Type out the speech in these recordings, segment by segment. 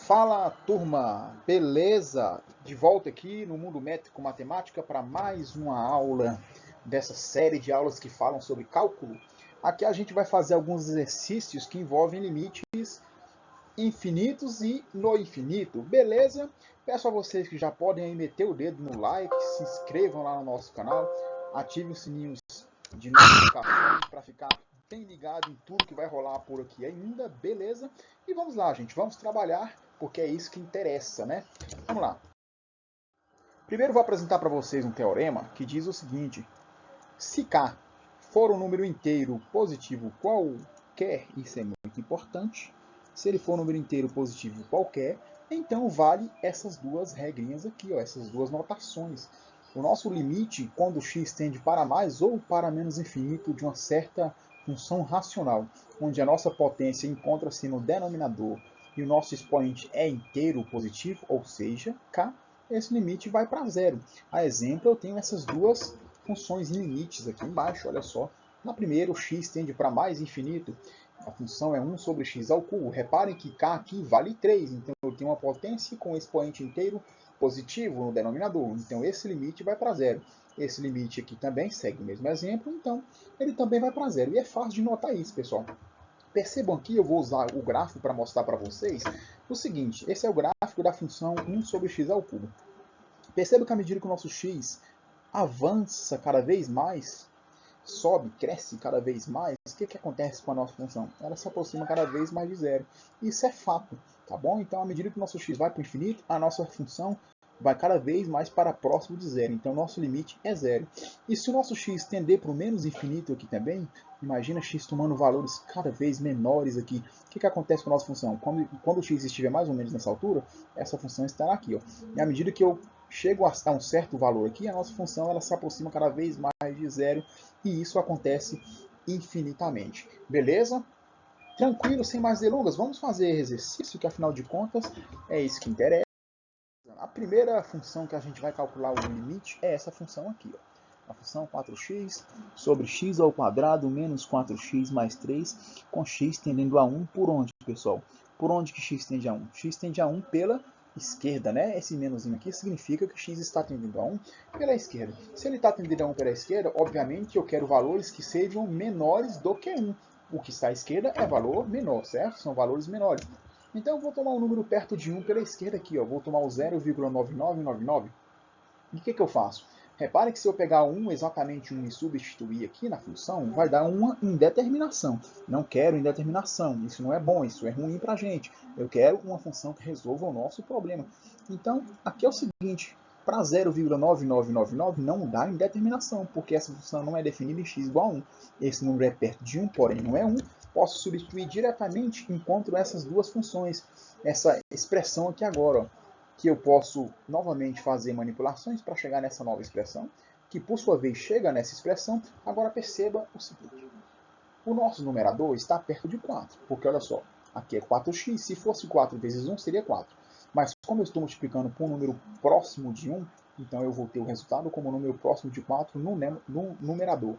Fala turma, beleza? De volta aqui no Mundo Métrico Matemática para mais uma aula dessa série de aulas que falam sobre cálculo. Aqui a gente vai fazer alguns exercícios que envolvem limites infinitos e no infinito, beleza? Peço a vocês que já podem aí meter o dedo no like, se inscrevam lá no nosso canal, ativem os sininhos de notificações para ficar bem ligado em tudo que vai rolar por aqui ainda, beleza? E vamos lá, gente, vamos trabalhar, porque é isso que interessa, né? Vamos lá. Primeiro vou apresentar para vocês um teorema que diz o seguinte: se K for um número inteiro positivo qualquer, isso é muito importante, se ele for um número inteiro positivo qualquer, então vale essas duas regrinhas aqui, ó, essas duas notações. O nosso limite, quando x tende para mais ou para menos infinito de uma certa função racional, onde a nossa potência encontra-se no denominador e o nosso expoente é inteiro positivo, ou seja, k, esse limite vai para zero. A exemplo, eu tenho essas duas funções limites aqui embaixo, olha só. Na primeira, o x tende para mais infinito, a função é 1 sobre x ao cubo. Reparem que k aqui vale 3, então eu tenho uma potência com expoente inteiro positivo no denominador, então esse limite vai para zero. Esse limite aqui também segue o mesmo exemplo, então ele também vai para zero. E é fácil de notar isso, pessoal. Percebam aqui, eu vou usar o gráfico para mostrar para vocês o seguinte: esse é o gráfico da função 1 sobre x ao cubo. Perceba que à medida que o nosso x avança cada vez mais, sobe, cresce cada vez mais, o que acontece com a nossa função? Ela se aproxima cada vez mais de zero. Isso é fato, tá bom? Então, à medida que o nosso x vai para o infinito, a nossa função vai cada vez mais para próximo de zero. Então, nosso limite é zero. E se o nosso x tender para o menos infinito aqui também, imagina x tomando valores cada vez menores aqui. O que acontece com a nossa função? Quando o x estiver mais ou menos nessa altura, essa função estará aqui, ó. E à medida que eu chego a um certo valor aqui, a nossa função ela se aproxima cada vez mais de zero, e isso acontece infinitamente. Beleza? Tranquilo, sem mais delongas, vamos fazer exercício, que afinal de contas é isso que interessa. A primeira função que a gente vai calcular o limite é essa função aqui, ó. A função 4x sobre x ao quadrado menos 4x mais 3, com x tendendo a 1 por onde, pessoal? Por onde que x tende a 1? X tende a 1 pela esquerda, né? Esse menoszinho aqui significa que x está tendendo a 1 pela esquerda. Se ele está tendendo a 1 pela esquerda, obviamente eu quero valores que sejam menores do que 1. O que está à esquerda é valor menor, certo? São valores menores. Então eu vou tomar um número perto de 1 pela esquerda aqui, ó. Vou tomar o 0,9999. E o que eu faço? Repare que se eu pegar 1, exatamente 1, e substituir aqui na função, vai dar uma indeterminação. Não quero indeterminação, isso não é bom, isso é ruim para a gente. Eu quero uma função que resolva o nosso problema. Então, aqui é o seguinte, para 0,9999 não dá indeterminação, porque essa função não é definida em x igual a 1. Esse número é perto de 1, porém não é 1. Posso substituir diretamente, encontro essas duas funções, essa expressão aqui agora, ó, que eu posso novamente fazer manipulações para chegar nessa nova expressão, que por sua vez chega nessa expressão. Agora perceba o seguinte: o nosso numerador está perto de 4, porque olha só, aqui é 4x, se fosse 4 vezes 1 seria 4. Mas como eu estou multiplicando por um número próximo de 1, então eu vou ter o resultado como um número próximo de 4 no numerador.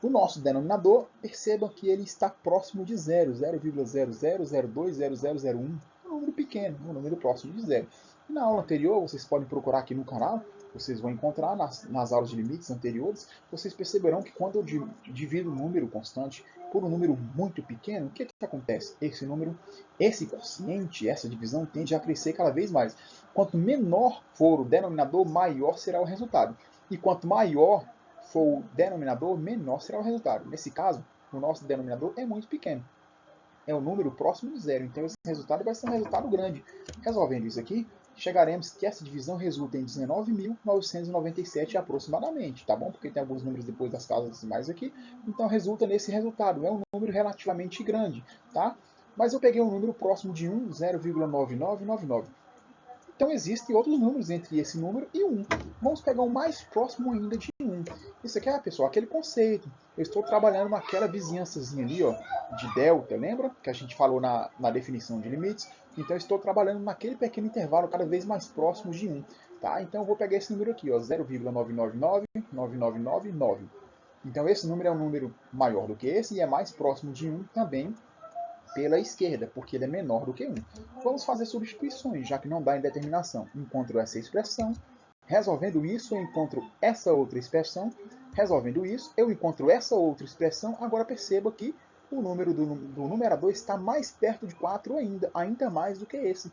O nosso denominador, percebam que ele está próximo de zero, 0,00020001, um número pequeno, um número próximo de zero. E na aula anterior, vocês podem procurar aqui no canal, vocês vão encontrar nas aulas de limites anteriores, vocês perceberão que quando eu divido um número constante por um número muito pequeno, o que acontece? Esse número, esse quociente, essa divisão tende a crescer cada vez mais. Quanto menor for o denominador, maior será o resultado. E quanto maior for o denominador, menor será o resultado. Nesse caso, o nosso denominador é muito pequeno. É um número próximo de zero. Então, esse resultado vai ser um resultado grande. Resolvendo isso aqui, chegaremos que essa divisão resulta em 19.997 aproximadamente, tá bom? Porque tem alguns números depois das casas decimais aqui. Então, resulta nesse resultado. É um número relativamente grande, tá? Mas eu peguei um número próximo de 1, 0,9999. Então existem outros números entre esse número e 1. Vamos pegar o mais próximo ainda de 1. Isso aqui, pessoal, aquele conceito. Eu estou trabalhando naquela vizinhançazinha ali, ó, de delta, lembra? Que a gente falou na definição de limites. Então eu estou trabalhando naquele pequeno intervalo cada vez mais próximo de 1. Tá? Então eu vou pegar esse número aqui, ó, 0,999999. Então esse número é um número maior do que esse e é mais próximo de 1 também pela esquerda, porque ele é menor do que 1. Vamos fazer substituições, já que não dá indeterminação. Encontro essa expressão, resolvendo isso, eu encontro essa outra expressão, resolvendo isso, eu encontro essa outra expressão. Agora perceba que o número do numerador está mais perto de 4 ainda mais do que esse.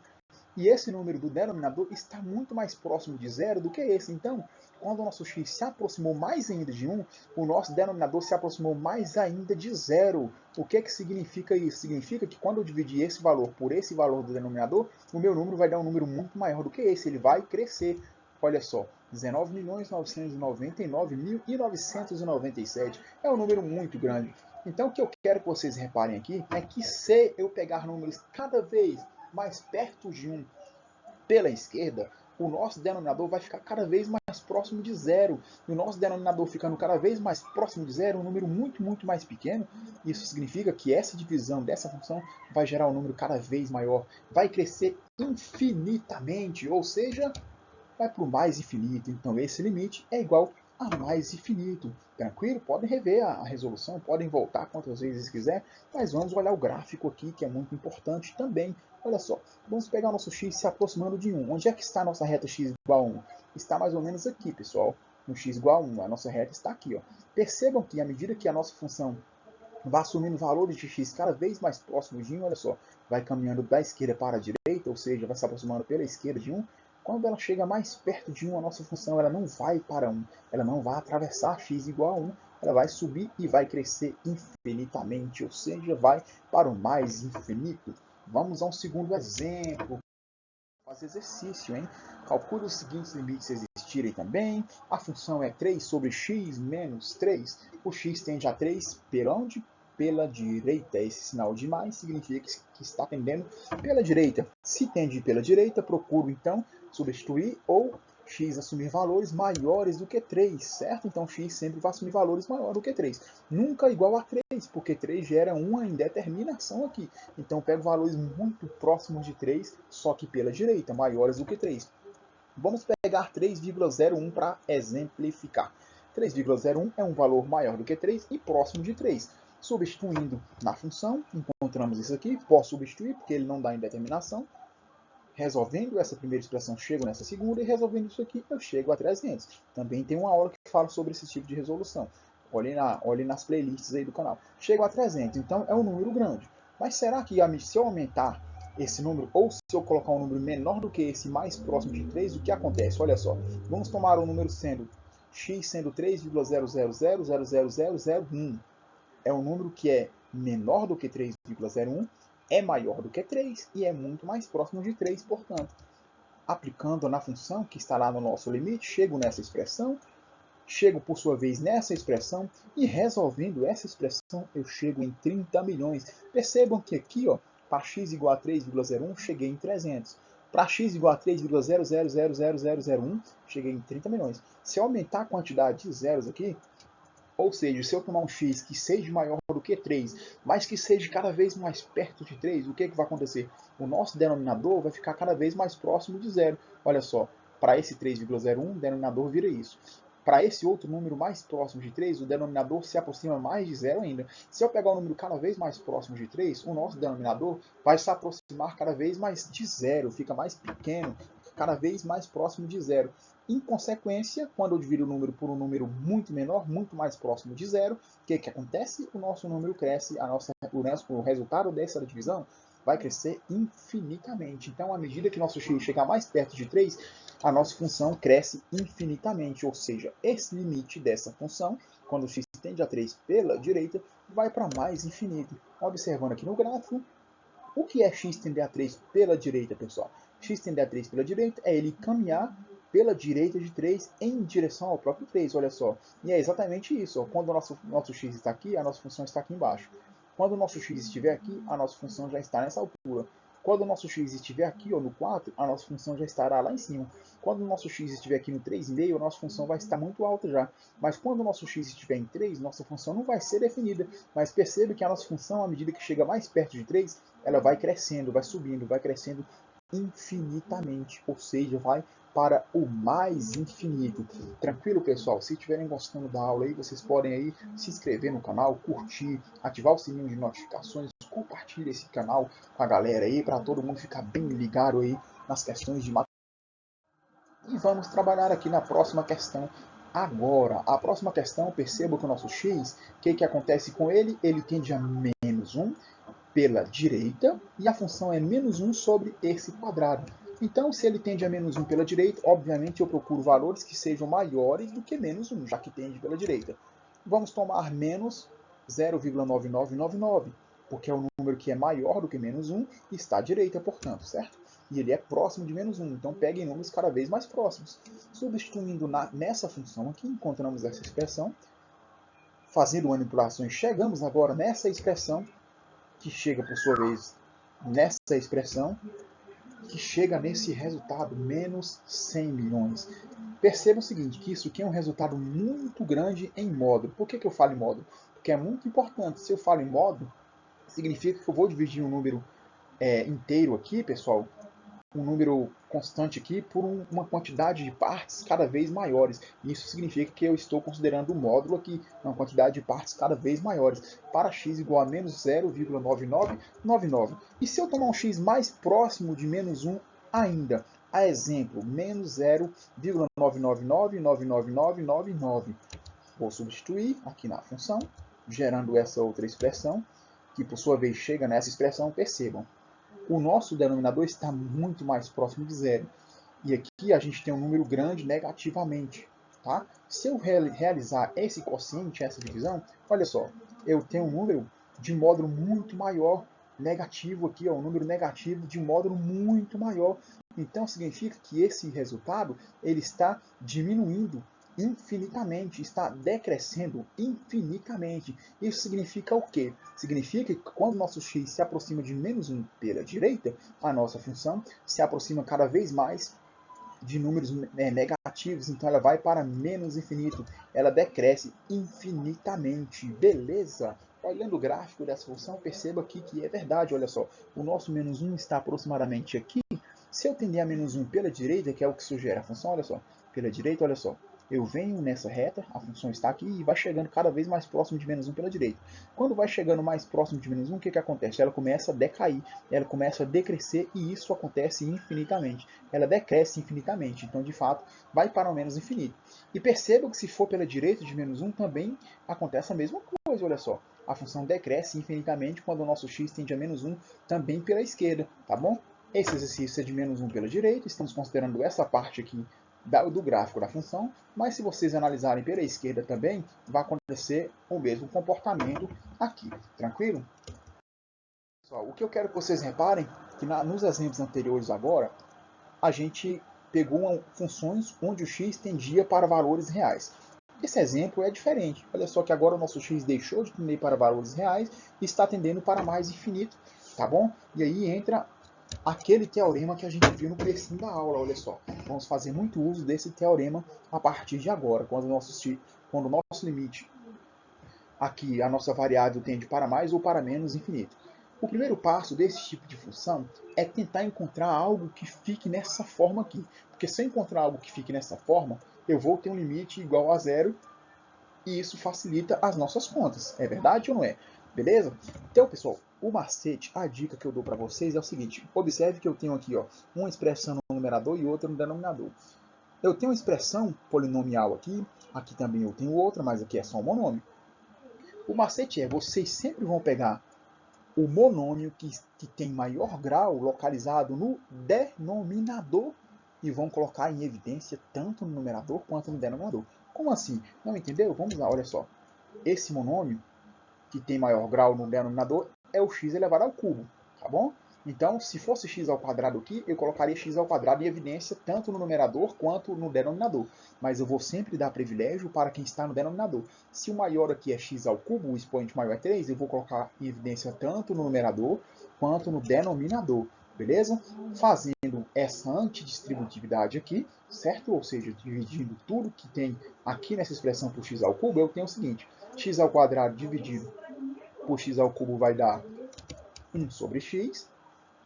E esse número do denominador está muito mais próximo de zero do que esse. Então, quando o nosso x se aproximou mais ainda de 1, o nosso denominador se aproximou mais ainda de zero. O que significa isso? Significa que quando eu dividir esse valor por esse valor do denominador, o meu número vai dar um número muito maior do que esse. Ele vai crescer. Olha só, 19.999.997 é um número muito grande. Então, o que eu quero que vocês reparem aqui é que se eu pegar números cada vez mais perto de 1 pela esquerda, o nosso denominador vai ficar cada vez mais próximo de zero. E o nosso denominador ficando cada vez mais próximo de zero, um número muito mais pequeno, isso significa que essa divisão dessa função vai gerar um número cada vez maior, vai crescer infinitamente, ou seja, vai para o mais infinito. Então esse limite é igual a mais infinito. Tranquilo? Podem rever a resolução, podem voltar quantas vezes quiser, mas vamos olhar o gráfico aqui, que é muito importante também. Olha só, vamos pegar o nosso x se aproximando de 1. Onde é que está a nossa reta x igual a 1? Está mais ou menos aqui, pessoal. No x igual a 1, a nossa reta está aqui. Ó. Percebam que à medida que a nossa função vai assumindo valores de x cada vez mais próximos de 1, olha só, vai caminhando da esquerda para a direita, ou seja, vai se aproximando pela esquerda de 1. Quando ela chega mais perto de 1, a nossa função ela não vai para 1, ela não vai atravessar x igual a 1, ela vai subir e vai crescer infinitamente, ou seja, vai para o mais infinito. Vamos a um segundo exemplo. Fazer exercício, hein? Calcule os seguintes limites existirem também. A função é 3 sobre x menos 3. O x tende a 3 pela onde? Pela direita. Esse sinal de mais significa que está tendendo pela direita. Se tende pela direita, procuro então substituir ou x assumir valores maiores do que 3, certo? Então x sempre vai assumir valores maiores do que 3. Nunca igual a 3, porque 3 gera uma indeterminação aqui. Então pego valores muito próximos de 3, só que pela direita, maiores do que 3. Vamos pegar 3,01 para exemplificar. 3,01 é um valor maior do que 3 e próximo de 3. Substituindo na função, encontramos isso aqui. Posso substituir porque ele não dá indeterminação. Resolvendo essa primeira expressão, chego nessa segunda, e resolvendo isso aqui, eu chego a 300. Também tem uma aula que fala sobre esse tipo de resolução. Olhem nas playlists aí do canal. Chego a 300, então é um número grande. Mas será que se eu aumentar esse número, ou se eu colocar um número menor do que esse, mais próximo de 3, o que acontece? Olha só, vamos tomar um número sendo x sendo 3,000000001. É um número que é menor do que 3,01, é maior do que 3 e é muito mais próximo de 3, portanto. Aplicando na função que está lá no nosso limite, chego nessa expressão, chego por sua vez nessa expressão e resolvendo essa expressão eu chego em 30 milhões. Percebam que aqui, para x igual a 3,01, cheguei em 300. Para x igual a 3,0000001, cheguei em 30 milhões. Se eu aumentar a quantidade de zeros aqui, ou seja, se eu tomar um x que seja maior do que 3, mas que seja cada vez mais perto de 3, o que vai acontecer? O nosso denominador vai ficar cada vez mais próximo de zero. Olha só, para esse 3,01, o denominador vira isso. Para esse outro número mais próximo de 3, o denominador se aproxima mais de zero ainda. Se eu pegar um número cada vez mais próximo de 3, o nosso denominador vai se aproximar cada vez mais de zero, fica mais pequeno, cada vez mais próximo de zero. Em consequência, quando eu divido o número por um número muito menor, muito mais próximo de zero, o que acontece? O nosso número cresce, o resultado dessa divisão vai crescer infinitamente. Então, à medida que nosso x chegar mais perto de 3, a nossa função cresce infinitamente, ou seja, esse limite dessa função, quando o x tende a 3 pela direita, vai para mais infinito. Observando aqui no gráfico, o que é x tender a 3 pela direita, pessoal? X tender a 3 pela direita é ele caminhar pela direita de 3 em direção ao próprio 3, olha só. E é exatamente isso. Ó. Quando o nosso x está aqui, a nossa função está aqui embaixo. Quando o nosso x estiver aqui, a nossa função já está nessa altura. Quando o nosso x estiver aqui, ó, no 4, a nossa função já estará lá em cima. Quando o nosso x estiver aqui no 3,5, a nossa função vai estar muito alta já. Mas quando o nosso x estiver em 3, nossa função não vai ser definida. Mas perceba que a nossa função, à medida que chega mais perto de 3, ela vai crescendo, vai subindo, vai crescendo infinitamente. Ou seja, vai para o mais infinito. Tranquilo, pessoal? Se estiverem gostando da aula aí, vocês podem aí se inscrever no canal, curtir, ativar o sininho de notificações, compartilha esse canal com a galera aí, para todo mundo ficar bem ligado aí nas questões de matemática. E vamos trabalhar aqui na próxima questão agora. A próxima questão, perceba que o nosso x, o que acontece com ele? Ele tende a menos 1 pela direita e a função é menos 1 sobre esse quadrado. Então, se ele tende a menos 1 pela direita, obviamente eu procuro valores que sejam maiores do que menos 1, já que tende pela direita. Vamos tomar menos 0,9999, porque é um número que é maior do que menos 1 e está à direita, portanto, certo? E ele é próximo de menos 1, então peguem números cada vez mais próximos. Substituindo nessa função aqui, encontramos essa expressão. Fazendo manipulações, chegamos agora nessa expressão, que chega, por sua vez, nessa expressão, que chega nesse resultado, menos 100 milhões. Perceba o seguinte, que isso aqui é um resultado muito grande em módulo. Por que eu falo em módulo? Porque é muito importante. Se eu falo em módulo, significa que eu vou dividir um número inteiro aqui, pessoal, um número constante aqui, por uma quantidade de partes cada vez maiores. Isso significa que eu estou considerando o módulo aqui, uma quantidade de partes cada vez maiores, para x igual a menos 0,9999. E se eu tomar um x mais próximo de menos 1 ainda? A exemplo, menos 0,99999999. Vou substituir aqui na função, gerando essa outra expressão, que por sua vez chega nessa expressão, percebam. O nosso denominador está muito mais próximo de zero. E aqui a gente tem um número grande negativamente. Tá? Se eu realizar esse quociente, essa divisão, olha só, eu tenho um número de módulo muito maior, negativo aqui, ó, um número negativo de módulo muito maior. Então significa que esse resultado ele está diminuindo infinitamente, está decrescendo infinitamente. Isso significa o quê? Significa que quando o nosso x se aproxima de menos 1 pela direita, a nossa função se aproxima cada vez mais de números negativos, então ela vai para menos infinito, ela decresce infinitamente, beleza? Olhando o gráfico dessa função, perceba aqui que é verdade, olha só, o nosso menos 1 está aproximadamente aqui. Se eu tender a menos 1 pela direita, que é o que sugere a função, olha só, pela direita, olha só, eu venho nessa reta, a função está aqui e vai chegando cada vez mais próximo de menos 1 pela direita. Quando vai chegando mais próximo de menos 1, o que acontece? Ela começa a decair, ela começa a decrescer e isso acontece infinitamente. Ela decresce infinitamente, então de fato vai para o menos infinito. E perceba que se for pela direita de menos 1 também acontece a mesma coisa, olha só. A função decresce infinitamente quando o nosso x tende a menos 1 também pela esquerda, tá bom? Esse exercício é de menos 1 pela direita, estamos considerando essa parte aqui do gráfico da função, mas se vocês analisarem pela esquerda também, vai acontecer o mesmo comportamento aqui, tranquilo? Pessoal, o que eu quero que vocês reparem, que nos exemplos anteriores agora, a gente pegou funções onde o x tendia para valores reais. Esse exemplo é diferente, olha só que agora o nosso x deixou de tender para valores reais e está tendendo para mais infinito, tá bom? E aí entra aquele teorema que a gente viu no comecinho da aula, olha só. Vamos fazer muito uso desse teorema a partir de agora, quando o nosso limite aqui, a nossa variável tende para mais ou para menos infinito. O primeiro passo desse tipo de função é tentar encontrar algo que fique nessa forma aqui. Porque se eu encontrar algo que fique nessa forma, eu vou ter um limite igual a zero e isso facilita as nossas contas. É verdade ou não é? Beleza? Então, pessoal, o macete, a dica que eu dou para vocês é o seguinte. Observe que eu tenho aqui uma expressão no numerador e outra no denominador. Eu tenho uma expressão polinomial aqui também eu tenho outra, mas aqui é só um monômio. O macete é, vocês sempre vão pegar o monômio que tem maior grau localizado no denominador e vão colocar em evidência tanto no numerador quanto no denominador. Como assim? Não entendeu? Vamos lá, olha só. Esse monômio que tem maior grau no denominador é o x elevado ao cubo, tá bom? Então, se fosse x ao quadrado aqui, eu colocaria x ao quadrado em evidência tanto no numerador quanto no denominador. Mas eu vou sempre dar privilégio para quem está no denominador. Se o maior aqui é x ao cubo, o expoente maior é 3, eu vou colocar em evidência tanto no numerador quanto no denominador. Beleza? Fazendo essa antidistributividade aqui, certo? Ou seja, dividindo tudo que tem aqui nessa expressão por x ao cubo, eu tenho o seguinte. X ao quadrado dividido por x ao cubo vai dar 1 sobre x.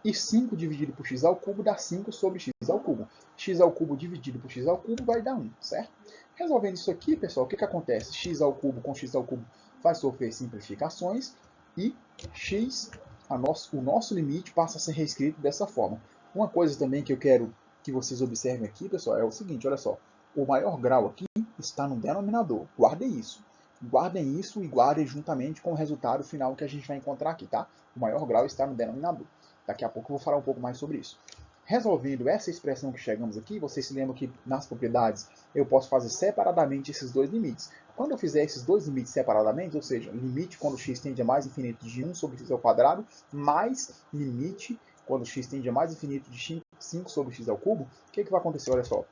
E 5 dividido por x ao cubo dá 5 sobre x ao cubo. X ao cubo dividido por x ao cubo vai dar 1, certo? Resolvendo isso aqui, pessoal, o que acontece? X ao cubo com x ao cubo vai sofrer simplificações e x o nosso limite passa a ser reescrito dessa forma. Uma coisa também que eu quero que vocês observem aqui, pessoal, é o seguinte, olha só. O maior grau aqui está no denominador. Guardem isso. Guardem isso e guardem juntamente com o resultado final que a gente vai encontrar aqui, tá? O maior grau está no denominador. Daqui a pouco eu vou falar um pouco mais sobre isso. Resolvendo essa expressão que chegamos aqui, vocês se lembram que nas propriedades eu posso fazer separadamente esses dois limites. Quando eu fizer esses dois limites separadamente, ou seja, limite quando x tende a mais infinito de 1 sobre x ao quadrado, mais limite quando x tende a mais infinito de 5 sobre x ao cubo, o que vai acontecer? Olha só,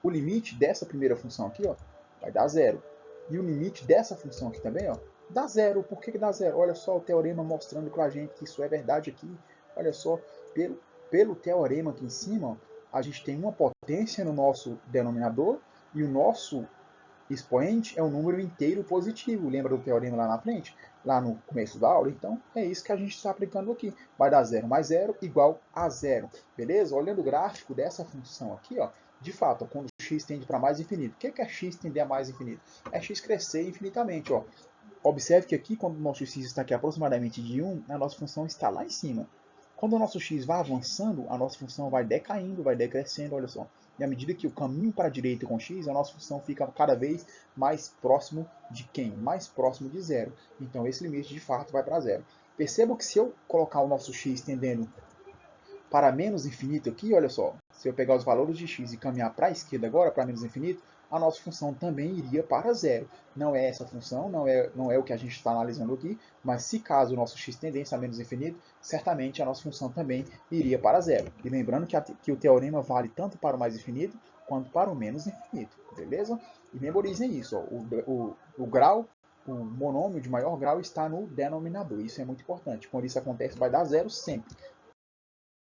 o limite dessa primeira função aqui, ó, vai dar zero. E o limite dessa função aqui também, ó, dá zero. Por que dá zero? Olha só o teorema mostrando para a gente que isso é verdade aqui. Olha só, pelo teorema aqui em cima, ó, a gente tem uma potência no nosso denominador e o nosso expoente é um número inteiro positivo. Lembra do teorema lá na frente? Lá no começo da aula? Então, é isso que a gente está aplicando aqui. Vai dar 0 mais 0 igual a 0. Beleza? Olhando o gráfico dessa função aqui, ó, de fato, ó, quando x tende para mais infinito. O que é x tender a mais infinito? É x crescer infinitamente. Ó. Observe que aqui, quando o nosso x está aqui aproximadamente de 1, a nossa função está lá em cima. Quando o nosso x vai avançando, a nossa função vai decaindo, vai decrescendo, olha só. E à medida que o caminho para a direita com x, a nossa função fica cada vez mais próximo de quem? Mais próximo de zero. Então esse limite de fato vai para zero. Perceba que se eu colocar o nosso x tendendo para menos infinito aqui, olha só, se eu pegar os valores de x e caminhar para a esquerda agora, para menos infinito, a nossa função também iria para zero. Não é essa função, não é o que a gente está analisando aqui, mas se caso o nosso x tendesse a menos infinito, certamente a nossa função também iria para zero. E lembrando que o teorema vale tanto para o mais infinito quanto para o menos infinito, beleza? E memorizem isso, ó, o grau, o monômio de maior grau está no denominador, isso é muito importante. Quando isso acontece, vai dar zero sempre.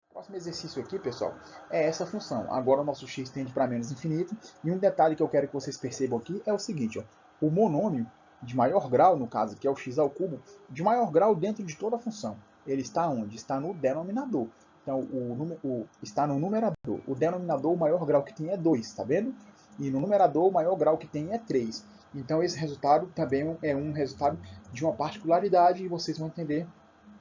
O próximo exercício aqui, pessoal, é essa função. Agora o nosso x tende para menos infinito. E um detalhe que eu quero que vocês percebam aqui é o seguinte. Ó, o monômio de maior grau, no caso, que é o x ao cubo, de maior grau dentro de toda a função. Ele está onde? Está no denominador. Então, está no numerador. O denominador, o maior grau que tem é 2, tá vendo? E no numerador, o maior grau que tem é 3. Então, esse resultado também é um resultado de uma particularidade e vocês vão entender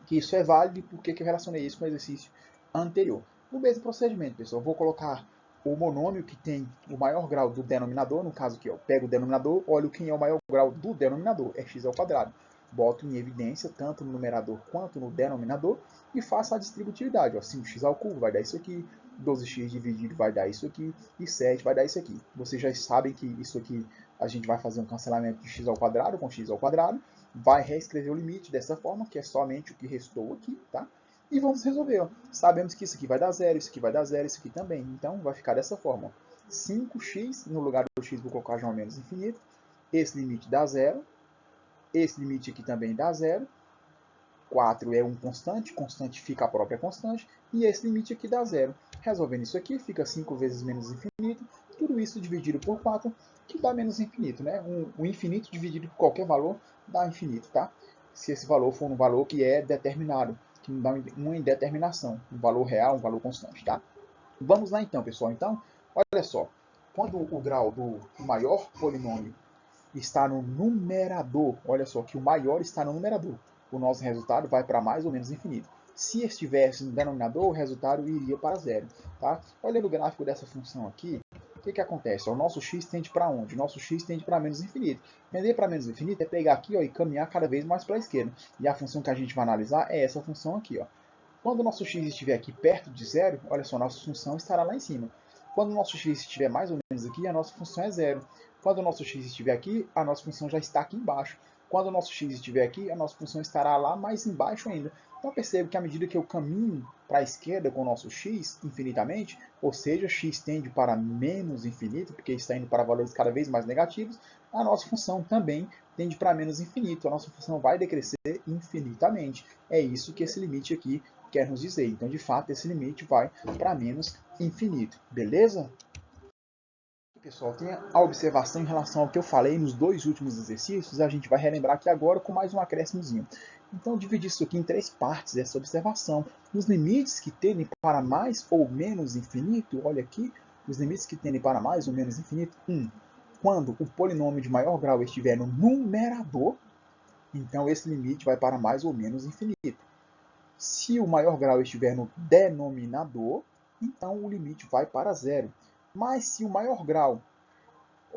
que isso é válido e por que eu relacionei isso com o exercício anterior. No mesmo procedimento, pessoal, eu vou colocar o monômio que tem o maior grau do denominador, no caso aqui, eu pego o denominador, olho quem é o maior grau do denominador, é x ao quadrado. Boto em evidência tanto no numerador quanto no denominador e faço a distributividade. Ó, 5x ao cubo vai dar isso aqui, 12x dividido vai dar isso aqui e 7 vai dar isso aqui. Vocês já sabem que isso aqui a gente vai fazer um cancelamento de x ao quadrado com x ao quadrado, vai reescrever o limite dessa forma, que é somente o que restou aqui, tá? E vamos resolver. Ó. Sabemos que isso aqui vai dar zero, isso aqui vai dar zero, isso aqui também. Então, vai ficar dessa forma. Ó. 5x, no lugar do x vou colocar já um menos infinito. Esse limite dá zero. Esse limite aqui também dá zero. 4 é um constante, constante fica a própria constante. E esse limite aqui dá zero. Resolvendo isso aqui, fica 5 vezes menos infinito. Tudo isso dividido por 4, que dá menos infinito. Né? O infinito dividido por qualquer valor dá infinito. Tá? Se esse valor for um valor que é determinado, que não dá uma indeterminação, um valor real, um valor constante, tá? Vamos lá então, pessoal. Então, olha só, quando o grau do maior polinômio está no numerador, olha só que o maior está no numerador, o nosso resultado vai para mais ou menos infinito. Se estivesse no denominador, o resultado iria para zero, tá? Olhando o gráfico dessa função aqui, o que acontece? O nosso x tende para onde? O nosso x tende para menos infinito. Tender para menos infinito é pegar aqui ó, e caminhar cada vez mais para a esquerda. E a função que a gente vai analisar é essa função aqui. Ó. Quando o nosso x estiver aqui perto de zero, olha só, nossa função estará lá em cima. Quando o nosso x estiver mais ou menos aqui, a nossa função é zero. Quando o nosso x estiver aqui, a nossa função já está aqui embaixo. Quando o nosso x estiver aqui, a nossa função estará lá mais embaixo ainda. Então percebo que à medida que eu caminho para a esquerda com o nosso x infinitamente, ou seja, x tende para menos infinito, porque está indo para valores cada vez mais negativos, a nossa função também tende para menos infinito. A nossa função vai decrescer infinitamente. É isso que esse limite aqui quer nos dizer. Então, de fato, esse limite vai para menos infinito. Beleza? Pessoal, tem a observação em relação ao que eu falei nos dois últimos exercícios, a gente vai relembrar aqui agora com mais um acréscimozinho. Então, eu dividi isso aqui em três partes, essa observação. Os limites que tendem para mais ou menos infinito, olha aqui, os limites que tendem para mais ou menos infinito. Quando o polinômio de maior grau estiver no numerador, então esse limite vai para mais ou menos infinito. Se o maior grau estiver no denominador, então o limite vai para zero. Mas se o maior grau,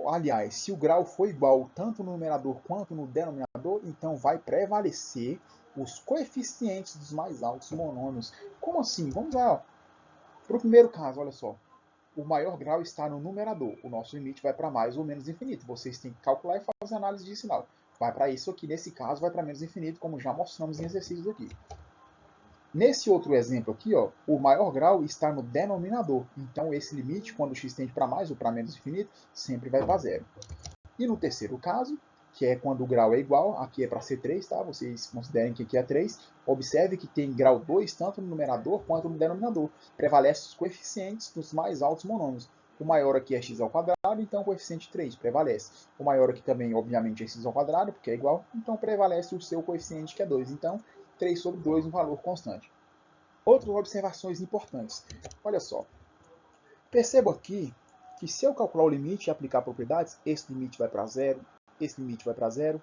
aliás, se o grau for igual tanto no numerador quanto no denominador, então vai prevalecer os coeficientes dos mais altos monômios. Como assim? Vamos lá. Para o primeiro caso, olha só. O maior grau está no numerador. O nosso limite vai para mais ou menos infinito. Vocês têm que calcular e fazer análise de sinal. Vai para isso aqui. Nesse caso, vai para menos infinito, como já mostramos em exercícios aqui. Nesse outro exemplo aqui, ó, o maior grau está no denominador. Então, esse limite, quando x tende para mais ou para menos infinito, sempre vai para zero. E no terceiro caso, que é quando o grau é igual, aqui é para ser 3, tá? Vocês considerem que aqui é 3. Observe que tem grau 2 tanto no numerador quanto no denominador. Prevalece os coeficientes dos mais altos monômios. O maior aqui é x ao quadrado, então o coeficiente 3 prevalece. O maior aqui também, obviamente, é x ao quadrado, porque é igual, então prevalece o seu coeficiente, que é 2. Então, 3 sobre 2, um valor constante. Outras observações importantes. Olha só. Percebo aqui que se eu calcular o limite e aplicar propriedades, esse limite vai para zero, esse limite vai para zero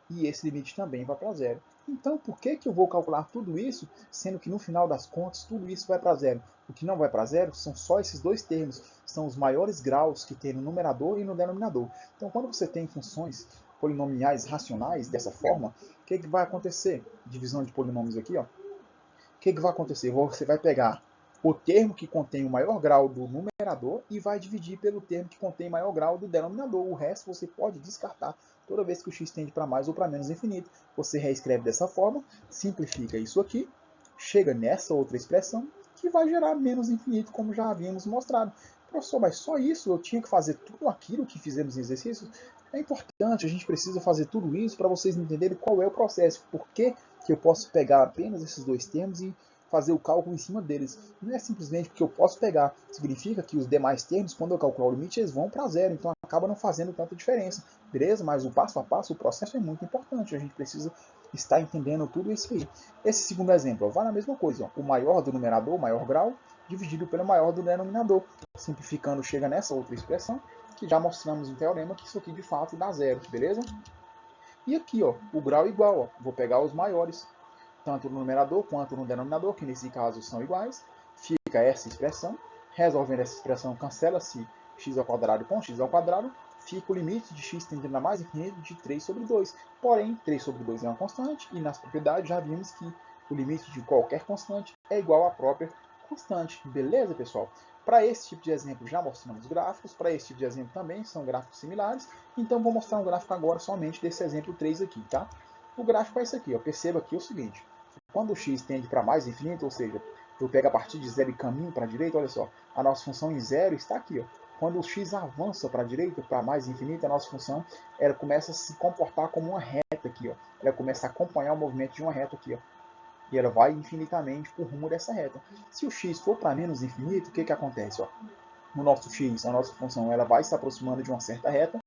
e esse limite também vai para zero. Então, por que eu vou calcular tudo isso, sendo que no final das contas tudo isso vai para zero? O que não vai para zero são só esses dois termos, são os maiores graus que tem no numerador e no denominador. Então, quando você tem funções polinomiais racionais dessa forma, o que vai acontecer? Divisão de polinômios aqui, ó. O que vai acontecer? Você vai pegar o termo que contém o maior grau do numerador e vai dividir pelo termo que contém o maior grau do denominador. O resto você pode descartar toda vez que o x tende para mais ou para menos infinito. Você reescreve dessa forma, simplifica isso aqui, chega nessa outra expressão que vai gerar menos infinito, como já havíamos mostrado. Professor, mas só isso? Eu tinha que fazer tudo aquilo que fizemos em exercícios? É importante, a gente precisa fazer tudo isso para vocês entenderem qual é o processo, por que eu posso pegar apenas esses dois termos e fazer o cálculo em cima deles. Não é simplesmente porque eu posso pegar, significa que os demais termos, quando eu calcular o limite, eles vão para zero, então acaba não fazendo tanta diferença. Beleza? Mas o passo a passo, o processo é muito importante, a gente precisa estar entendendo tudo isso aí. Esse segundo exemplo, ó, vai na mesma coisa, ó, o maior do numerador, o maior grau, dividido pelo maior do denominador. Simplificando, chega nessa outra expressão, que já mostramos no teorema que isso aqui de fato dá zero, beleza? E aqui, ó, o grau é igual, ó, vou pegar os maiores, tanto no numerador quanto no denominador, que nesse caso são iguais, fica essa expressão. Resolvendo essa expressão, cancela-se x ao quadrado com x ao quadrado, fica o limite de x tendendo a mais infinito de 3 sobre 2. Porém, 3 sobre 2 é uma constante, e nas propriedades já vimos que o limite de qualquer constante é igual à própria constante. Beleza, pessoal? Para esse tipo de exemplo já mostramos gráficos, para esse tipo de exemplo também são gráficos similares, então vou mostrar um gráfico agora somente desse exemplo 3 aqui, tá? O gráfico é esse aqui, ó. Perceba aqui o seguinte, quando o x tende para mais infinito, ou seja, eu pego a partir de zero e caminho para a direita, olha só, a nossa função em zero está aqui, ó. Quando o x avança para a direita, para mais infinito, a nossa função ela começa a se comportar como uma reta aqui, ó. Ela começa a acompanhar o movimento de uma reta aqui, ó. E ela vai infinitamente por rumo dessa reta. Se o x for para menos infinito, o que acontece? Ó? No nosso x, a nossa função ela vai se aproximando de uma certa reta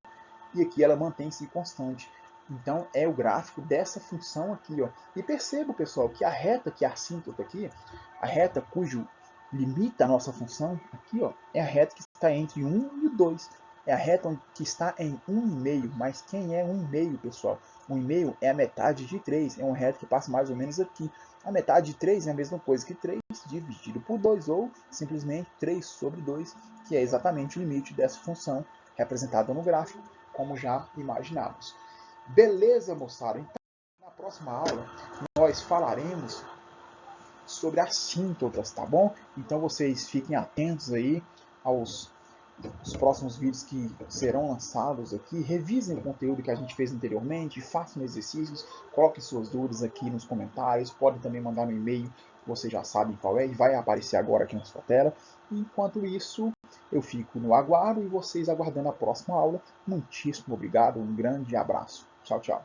e aqui ela mantém-se constante. Então é o gráfico dessa função aqui. Ó. E perceba, pessoal, que a reta que é a assíntota aqui, a reta cujo limita a nossa função aqui, ó, é a reta que está entre 1 e 2. É a reta que está em 1,5. Mas quem é 1,5, pessoal? 1,5 é a metade de 3. É uma reta que passa mais ou menos aqui. A metade de 3 é a mesma coisa que 3 dividido por 2, ou simplesmente 3 sobre 2, que é exatamente o limite dessa função representada no gráfico, como já imaginamos. Beleza, moçada? Então, na próxima aula, nós falaremos sobre assíntotas, tá bom? Então, vocês fiquem atentos aí aos próximos vídeos que serão lançados aqui. Revisem o conteúdo que a gente fez anteriormente, façam exercícios, coloquem suas dúvidas aqui nos comentários, podem também mandar no e-mail, vocês já sabem qual é, e vai aparecer agora aqui na sua tela. Enquanto isso, eu fico no aguardo e vocês aguardando a próxima aula. Muitíssimo obrigado, um grande abraço. Tchau, tchau.